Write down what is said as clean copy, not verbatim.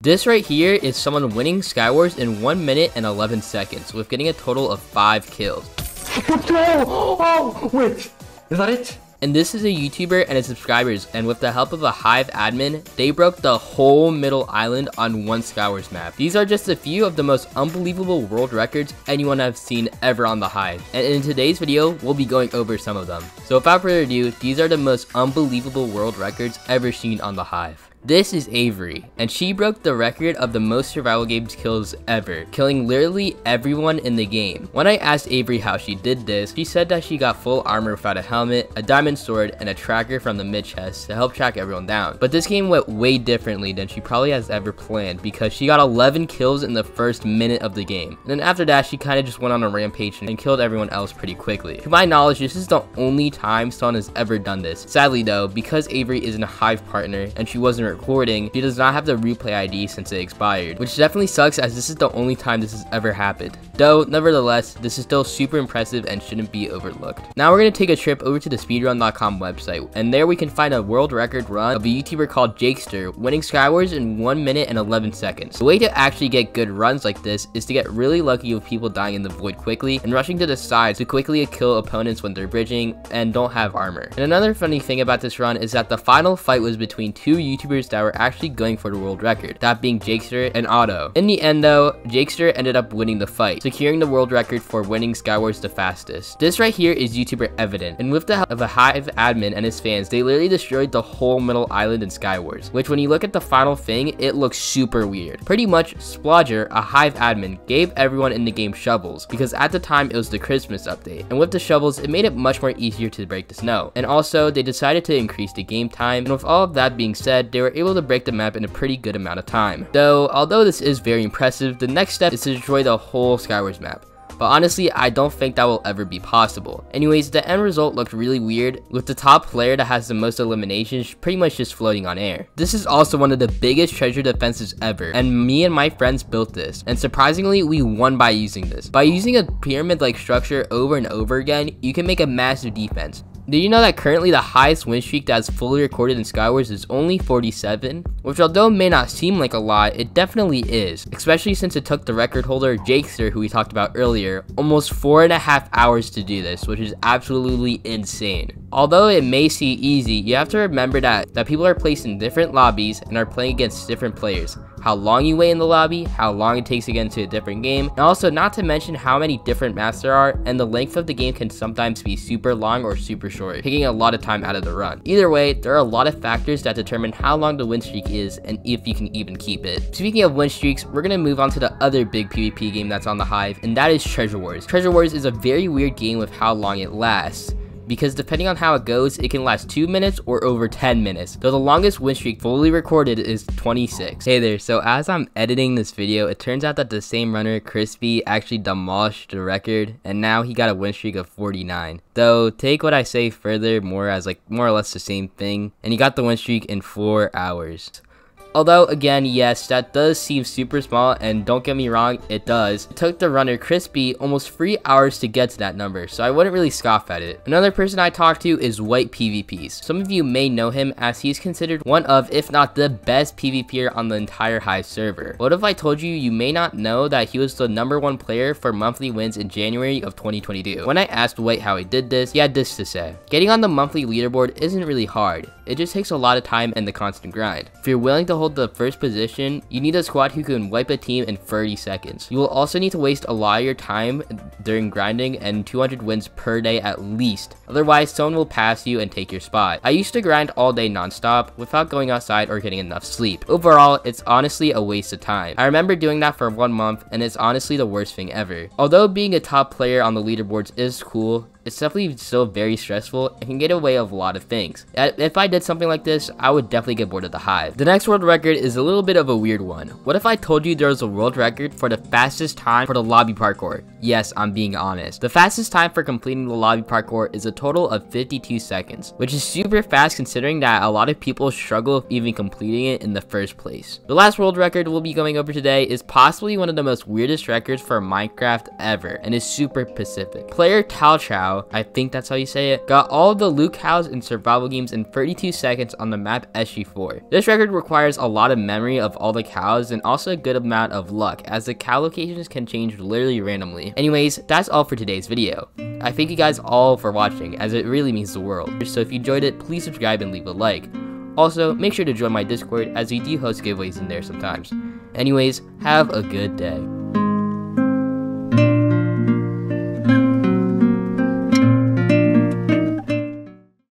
This right here is someone winning Skywars in 1 minute and 11 seconds with getting a total of 5 kills. Oh, wait, is that it? And this is a YouTuber and his subscribers, and with the help of a Hive admin, they broke the whole middle island on one Skywars map. These are just a few of the most unbelievable world records anyone has seen ever on the Hive, and in today's video, we'll be going over some of them. So without further ado, these are the most unbelievable world records ever seen on the Hive. This is Avery, and she broke the record of the most survival games kills ever, killing literally everyone in the game. When I asked Avery how she did this, she said that she got full armor without a helmet, a diamond sword, and a tracker from the mid chest to help track everyone down. But this game went way differently than she probably has ever planned, because she got 11 kills in the first minute of the game. And then after that, she kind of just went on a rampage and killed everyone else pretty quickly. To my knowledge, this is the only time someone has ever done this. Sadly though, because Avery isn't a Hive partner and she wasn't recording, she does not have the replay ID since it expired, which definitely sucks as this is the only time this has ever happened. Though, nevertheless, this is still super impressive and shouldn't be overlooked. Now we're going to take a trip over to the speedrun.com website, and there we can find a world record run of a YouTuber called JAKESTER winning Skywars in 1 minute and 11 seconds. The way to actually get good runs like this is to get really lucky with people dying in the void quickly and rushing to the sides to quickly kill opponents when they're bridging and don't have armor. And another funny thing about this run is that the final fight was between two YouTubers that were actually going for the world record, that being JAKESTER and Otto. In the end though, JAKESTER ended up winning the fight, securing the world record for winning Skywars the fastest. This right here is YouTuber Evident, and with the help of a Hive admin and his fans, they literally destroyed the whole middle island in Skywars, which when you look at the final thing, it looks super weird. Pretty much, Splodger, a Hive admin, gave everyone in the game shovels, because at the time it was the Christmas update, and with the shovels, it made it much more easier to break the snow. And also, they decided to increase the game time, and with all of that being said, they were able to break the map in a pretty good amount of time. Though, although this is very impressive, the next step is to destroy the whole Skywars map. But honestly, I don't think that will ever be possible. Anyways, the end result looked really weird, with the top player that has the most eliminations pretty much just floating on air. This is also one of the biggest treasure defenses ever, and me and my friends built this, and surprisingly, we won by using this. By using a pyramid-like structure over and over again, you can make a massive defense. Did you know that currently the highest win streak that is fully recorded in Skywars is only 47? Which although may not seem like a lot, it definitely is, especially since it took the record holder JAKESTER, who we talked about earlier, almost 4.5 hours to do this, which is absolutely insane. Although it may seem easy, you have to remember that people are placed in different lobbies and are playing against different players. How long you wait in the lobby, how long it takes to get into a different game, and also not to mention how many different maps there are, and the length of the game can sometimes be super long or super short, taking a lot of time out of the run. Either way, there are a lot of factors that determine how long the win streak is and if you can even keep it. Speaking of win streaks, we're gonna move on to the other big PvP game that's on the Hive, and that is Treasure Wars. Treasure Wars is a very weird game with how long it lasts, because depending on how it goes, it can last 2 minutes or over 10 minutes, though the longest win streak fully recorded is 26. Hey there, so as I'm editing this video, it turns out that the same runner, Crispy, actually demolished the record, and now he got a win streak of 49. Though, take what I say further more as like more or less the same thing, and he got the win streak in 4 hours. Although, again, yes, that does seem super small, and don't get me wrong, it does. It took the runner Crispy almost 3 hours to get to that number, so I wouldn't really scoff at it. Another person I talked to is White PvPs. Some of you may know him as he's considered one of, if not the best PvPer on the entire Hive server. What if I told you you may not know that he was the #1 player for monthly wins in January of 2022? When I asked White how he did this, he had this to say: "Getting on the monthly leaderboard isn't really hard. It just takes a lot of time and the constant grind. If you're willing to hold the first position, you need a squad who can wipe a team in 30 seconds. You will also need to waste a lot of your time during grinding and 200 wins per day at least. Otherwise, someone will pass you and take your spot. I used to grind all day non-stop without going outside or getting enough sleep. Overall, it's honestly a waste of time. I remember doing that for 1 month, and it's honestly the worst thing ever. Although being a top player on the leaderboards is cool, it's definitely still very stressful and can get in the way of a lot of things. If I did something like this, I would definitely get bored of the Hive." The next world record is a little bit of a weird one. What if I told you there was a world record for the fastest time for the lobby parkour? Yes, I'm being honest. The fastest time for completing the lobby parkour is a total of 52 seconds, which is super fast considering that a lot of people struggle with even completing it in the first place. The last world record we'll be going over today is possibly one of the most weirdest records for Minecraft ever, and is super specific. Player Talchow cow, I think that's how you say it, got all the loot cows in survival games in 32 seconds on the map SG4. This record requires a lot of memory of all the cows and also a good amount of luck, as the cow locations can change literally randomly. Anyways, that's all for today's video. I thank you guys all for watching, as it really means the world. So if you enjoyed it, please subscribe and leave a like. Also, make sure to join my Discord, as we do host giveaways in there sometimes. Anyways, have a good day.